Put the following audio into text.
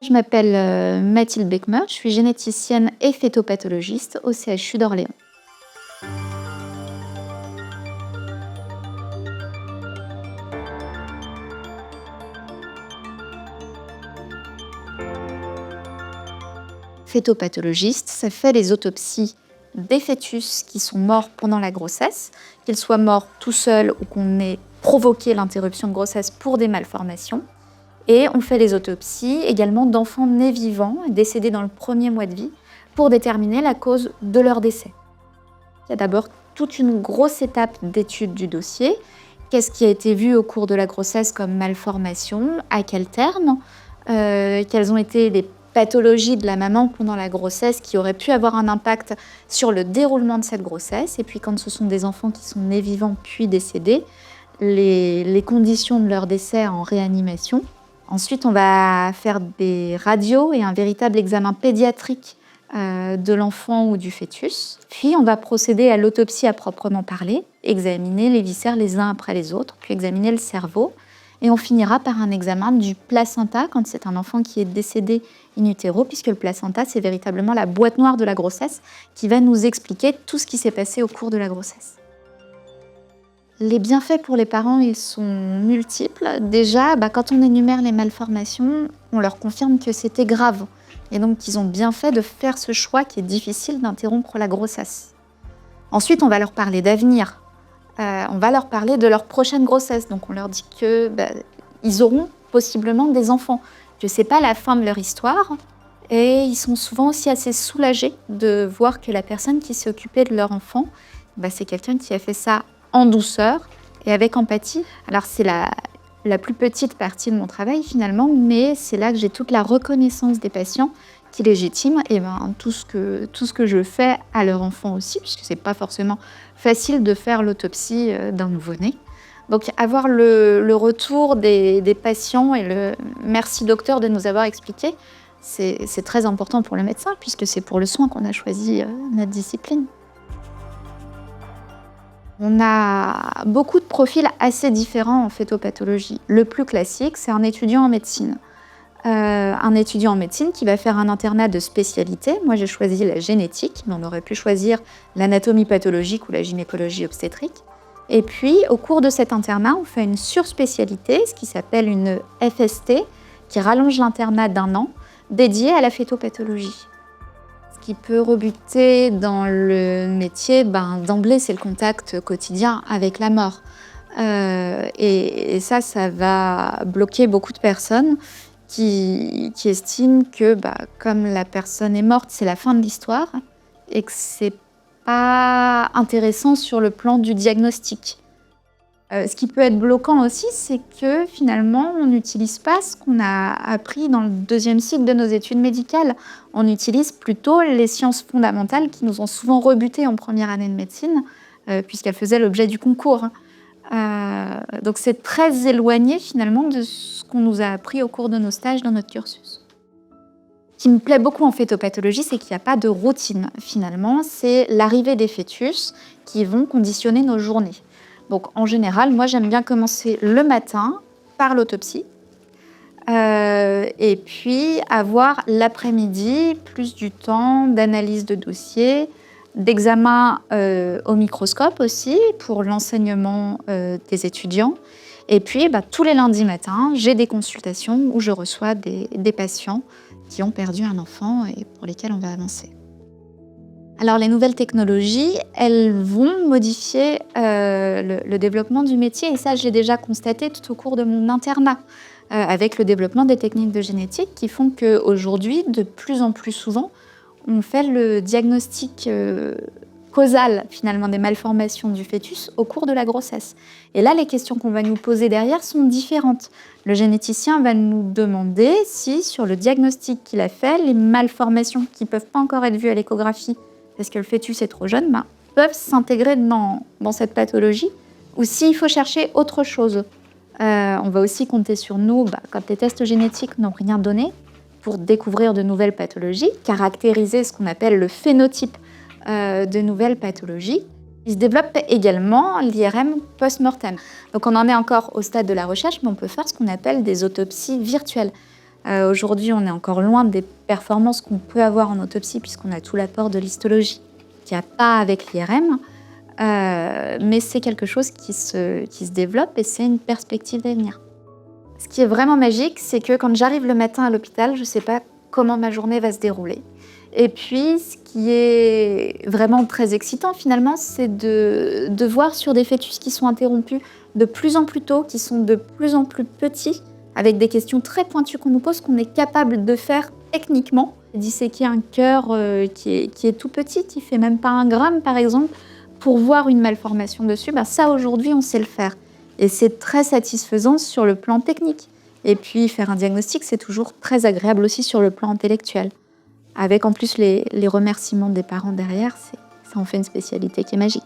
Je m'appelle Mathilde Beckmer, je suis généticienne et phétopathologiste au CHU d'Orléans. Phétopathologiste, ça fait les autopsies des fœtus qui sont morts pendant la grossesse, qu'ils soient morts tout seuls ou qu'on ait provoqué l'interruption de grossesse pour des malformations. Et on fait les autopsies également d'enfants nés vivants, décédés dans le premier mois de vie, pour déterminer la cause de leur décès. Il y a d'abord toute une grosse étape d'étude du dossier. Qu'est-ce qui a été vu au cours de la grossesse comme malformation? À quel terme? Quelles ont été les pathologies de la maman pendant la grossesse qui auraient pu avoir un impact sur le déroulement de cette grossesse? Et puis quand ce sont des enfants qui sont nés vivants puis décédés, les conditions de leur décès en réanimation. Ensuite, on va faire des radios et un véritable examen pédiatrique de l'enfant ou du fœtus. Puis, on va procéder à l'autopsie à proprement parler, examiner les viscères les uns après les autres, puis examiner le cerveau. Et on finira par un examen du placenta quand c'est un enfant qui est décédé in utero, puisque le placenta, c'est véritablement la boîte noire de la grossesse qui va nous expliquer tout ce qui s'est passé au cours de la grossesse. Les bienfaits pour les parents, ils sont multiples. Déjà, quand on énumère les malformations, on leur confirme que c'était grave. Et donc qu'ils ont bien fait de faire ce choix qui est difficile d'interrompre la grossesse. Ensuite, on va leur parler d'avenir. On va leur parler de leur prochaine grossesse. Donc on leur dit que ils auront possiblement des enfants, que c'est pas la fin de leur histoire. Et ils sont souvent aussi assez soulagés de voir que la personne qui s'est occupée de leur enfant, c'est quelqu'un qui a fait ça en douceur et avec empathie. Alors c'est la plus petite partie de mon travail finalement, mais c'est là que j'ai toute la reconnaissance des patients qui légitiment tout ce que je fais à leur enfant aussi, puisque c'est pas forcément facile de faire l'autopsie d'un nouveau-né. Donc avoir le retour des patients et le « merci docteur de nous avoir expliqué », c'est très important pour le médecin, puisque c'est pour le soin qu'on a choisi notre discipline. On a beaucoup de profils assez différents en phétopathologie. Le plus classique, c'est un étudiant en médecine. Un étudiant en médecine qui va faire un internat de spécialité. Moi, j'ai choisi la génétique, mais on aurait pu choisir l'anatomie pathologique ou la gynécologie obstétrique. Et puis, au cours de cet internat, on fait une surspécialité, ce qui s'appelle une FST, qui rallonge l'internat d'1 an, dédiée à la phétopathologie. Ce qui peut rebuter dans le métier, d'emblée, c'est le contact quotidien avec la mort. Et ça va bloquer beaucoup de personnes qui estiment que comme la personne est morte, c'est la fin de l'histoire et que c'est pas intéressant sur le plan du diagnostic. Ce qui peut être bloquant aussi, c'est que finalement, on n'utilise pas ce qu'on a appris dans le 2e cycle de nos études médicales. On utilise plutôt les sciences fondamentales qui nous ont souvent rebutés en première année de médecine, puisqu'elles faisaient l'objet du concours. Donc c'est très éloigné finalement de ce qu'on nous a appris au cours de nos stages dans notre cursus. Ce qui me plaît beaucoup en phétopathologie, c'est qu'il n'y a pas de routine finalement. C'est l'arrivée des fœtus qui vont conditionner nos journées. Donc en général, moi j'aime bien commencer le matin par l'autopsie et puis avoir l'après-midi plus du temps d'analyse de dossier, d'examen au microscope aussi pour l'enseignement des étudiants. Et puis tous les lundis matins, j'ai des consultations où je reçois des patients qui ont perdu un enfant et pour lesquels on va avancer. Alors les nouvelles technologies, elles vont modifier le développement du métier et ça, je l'ai déjà constaté tout au cours de mon internat avec le développement des techniques de génétique qui font qu'aujourd'hui, de plus en plus souvent, on fait le diagnostic causal finalement des malformations du fœtus au cours de la grossesse. Et là, les questions qu'on va nous poser derrière sont différentes. Le généticien va nous demander si, sur le diagnostic qu'il a fait, les malformations qui ne peuvent pas encore être vues à l'échographie parce que le fœtus est trop jeune, peuvent s'intégrer dans cette pathologie, ou s'il faut chercher autre chose. On va aussi compter sur nous, quand les tests génétiques n'ont rien donné, pour découvrir de nouvelles pathologies, caractériser ce qu'on appelle le phénotype de nouvelles pathologies. Il se développe également l'IRM post-mortem. Donc on en est encore au stade de la recherche, mais on peut faire ce qu'on appelle des autopsies virtuelles. Aujourd'hui, on est encore loin des performances qu'on peut avoir en autopsie puisqu'on a tout l'apport de l'histologie qu'il n'y a pas avec l'IRM. Mais c'est quelque chose qui se développe et c'est une perspective d'avenir. Ce qui est vraiment magique, c'est que quand j'arrive le matin à l'hôpital, je ne sais pas comment ma journée va se dérouler. Et puis, ce qui est vraiment très excitant finalement, c'est de voir sur des fœtus qui sont interrompus de plus en plus tôt, qui sont de plus en plus petits, avec des questions très pointues qu'on nous pose, qu'on est capable de faire techniquement. Disséquer un cœur qui est tout petit, qui ne fait même pas 1 gramme par exemple, pour voir une malformation dessus, ça aujourd'hui on sait le faire. Et c'est très satisfaisant sur le plan technique. Et puis faire un diagnostic, c'est toujours très agréable aussi sur le plan intellectuel. Avec en plus les remerciements des parents derrière, ça en fait une spécialité qui est magique.